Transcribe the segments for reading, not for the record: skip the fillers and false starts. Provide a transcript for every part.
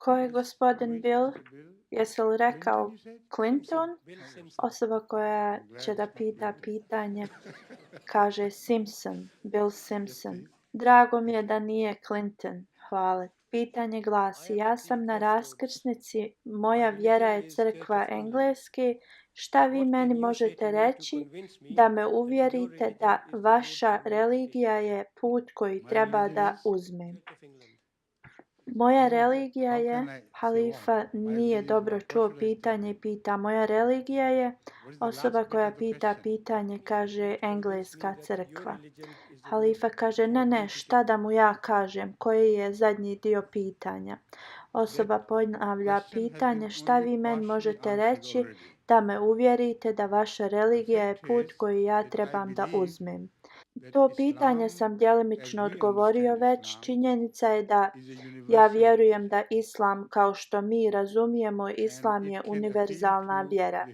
Ko je gospodin Bill? Jesi li rekao Clinton? Osoba koja će da pita pitanje kaže Simpson, Bill Simpson. Drago mi je da nije Clinton. Hvala. Pitanje glasi: ja sam na raskrsnici, moja vjera je crkva engleski. Šta vi meni možete reći da me uvjerite da vaša religija je put koji treba da uzmem? Moja religija je, halifa nije dobro čuo pitanje i pita moja religija je, osoba koja pita pitanje kaže engleska crkva. Halifa kaže ne, šta da mu ja kažem, koji je zadnji dio pitanja. Osoba ponavlja pitanje šta vi meni možete reći da me uvjerite da vaša religija je put koji ja trebam da uzmem. To pitanje sam djelimično odgovorio već. Činjenica je da ja vjerujem da Islam, kao što mi razumijemo, Islam je univerzalna vjera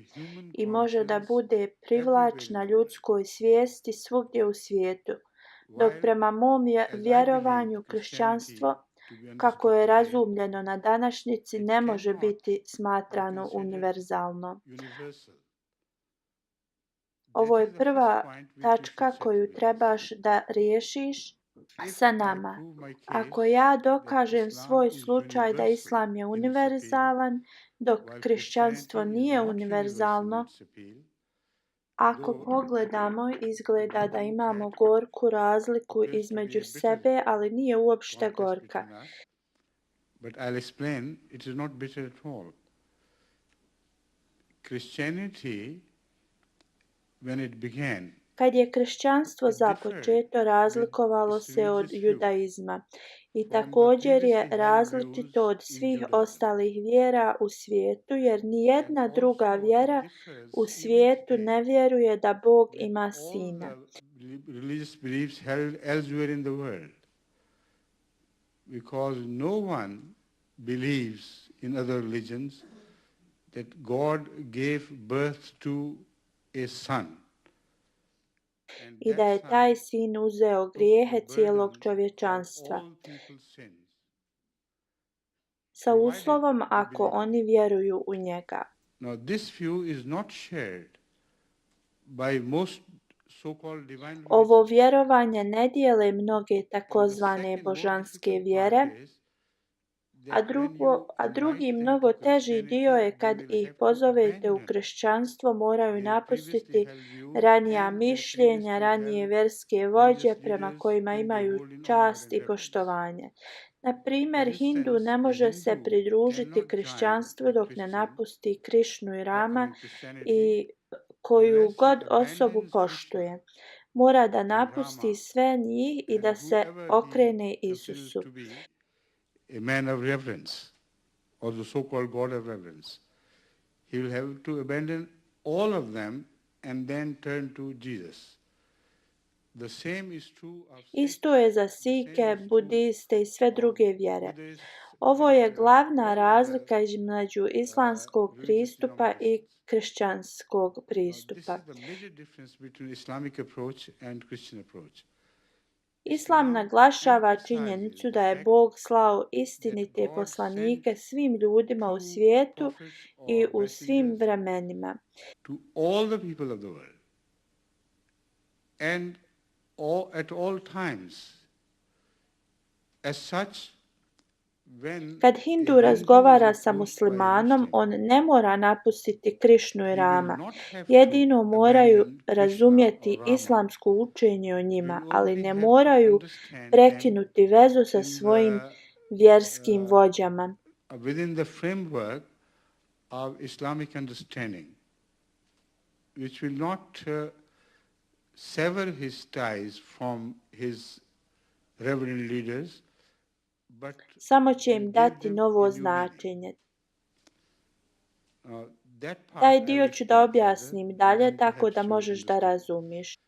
i može da bude privlačna ljudskoj svijesti svugdje u svijetu. Dok prema mom vjerovanju kršćanstvo, kako je razumljeno na današnjici, ne može biti smatrano univerzalno. Ovo je prva tačka koju trebaš da riješiš sa nama. Ako ja dokažem svoj slučaj da Islam je univerzalan, dok kršćanstvo nije univerzalno, ako pogledamo, izgleda da imamo gorku razliku između sebe, ali nije uopšte gorka. But I'll explain, it is not bitter at all. Christianity, when it began, kad je kršćanstvo započeto, razlikovalo se od judaizma i također je različito od svih ostalih vjera u svijetu, jer nijedna druga vjera u svijetu ne vjeruje da Bog ima sina. Religious beliefs held elsewhere in the world, because no one believes in other religions that God gave birth to a son. I da je taj sin uzeo grijehe cijelog čovječanstva. Sa uslovom ako oni vjeruju u njega. Now this view is not shared by most so-called divine religions. Ovo vjerovanje ne dijele mnoge takozvane božanske vjere, a drugi mnogo teži dio je kad ih pozovete u kršćanstvo, moraju napustiti ranija mišljenja, ranije vjerske vođe prema kojima imaju čast i poštovanje. Na primjer, Hindu ne može se pridružiti kršćanstvu dok ne napusti Krišnu i Rama i koju god osobu poštuje. Mora da napusti sve njih i da se okrene Isusu. A man of reverence, or the so-called God of reverence. He will have to abandon all of them and then turn to Jesus. The same is true of Isto je za Sike, Budiste i sve druge vjere. Ovo je glavna razlika između islamskog pristupa i kršćanskog pristupa. Islam naglašava činjenicu da je Bog slao istinite poslanike svim ljudima u svijetu i u svim vremenima. To all the people of the world and at all times. As such, kad Hindu razgovara sa muslimanom, on ne mora napustiti Krišnu i Rama. Jedino moraju razumjeti islamsko učenje o njima, ali ne moraju prekinuti vezu sa svojim vjerskim vođama. Within the framework of Islamic understanding, which will not sever his ties from his reverend leaders, samo će im dati novo značenje. Taj dio ću da objasnim dalje tako da možeš da razumiješ.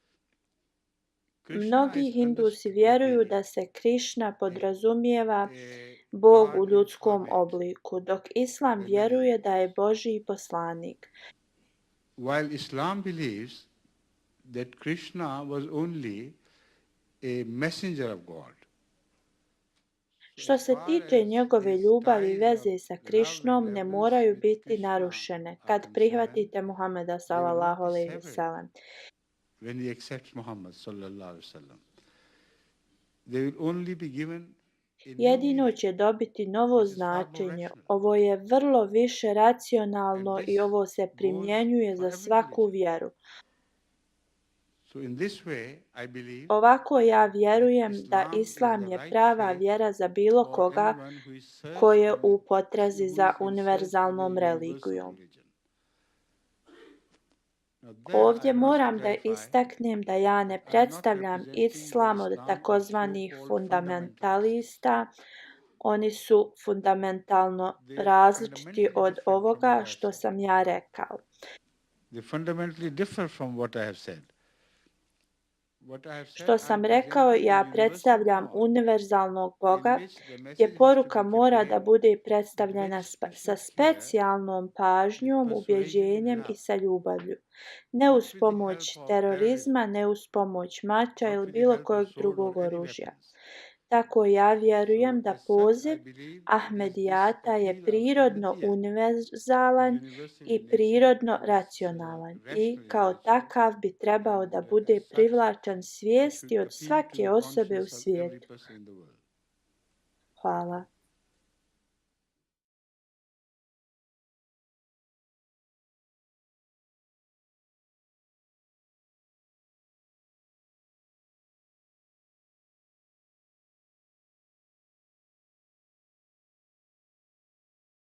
Mnogi Hindusi vjeruju da se Krišna podrazumijeva Bog u ljudskom obliku, dok Islam vjeruje da je Božji poslanik. While Islam believes that Krishna was only a messenger of God. Što se tiče njegove ljubavi i veze sa Krišnom, ne moraju biti narušene kad prihvatite Muhameda sallallahu alejhi ve sellem. When he accepts Muhammad sallallahu alaihi wasallam, they will only be given a new Jedino meaning. će dobiti novo This is far more značenje. rational. Ovo je vrlo više racionalno And i this ovo se goes primjenjuje for za every svaku religion. vjeru. So in this way, I believe Ovako ja vjerujem da Islam is Islam the je right prava faith vjera za bilo for koga anyone who is search ko je for u who potrazi is za in search of a univerzalnom universal religijom. religion. Now there Ovdje I must moram da clarify, istaknem da ja ne I'm not predstavljam representing Islam the od Islam of takozvanih so-called fundamentalista. Oni su fundamentalno They are različiti fundamentally od different from ovoga what I have što said. sam ja rekao. They fundamentally differ from what I have said. What I have said, Što I'm sam rekao, presenting ja a universal predstavljam God univerzalnog Boga, in which the message gdje is to poruka be mora da conveyed bude with predstavljena very sa special care, specijalnom with pažnjom, persuasion and ubjeđenjem i love, sa ljubavlju. Ne not uz with the pomoć help of terorizma, terrorism, ne uz pomoć mača not ili with the bilo help of kojeg sword drugog or any oružja. weapons. Tako ja So vjerujem da as such, poziv I believe that this Ahmedijata je appeal of prirodno Ahmadiyya is univerzalan universal i in nature prirodno and is racionalan i rational in kao nature, takav bi trebao and da as bude such, privlačan it svijesti should od appeal to svake the osobe u conscience of every svijetu. person in the world. Hvala.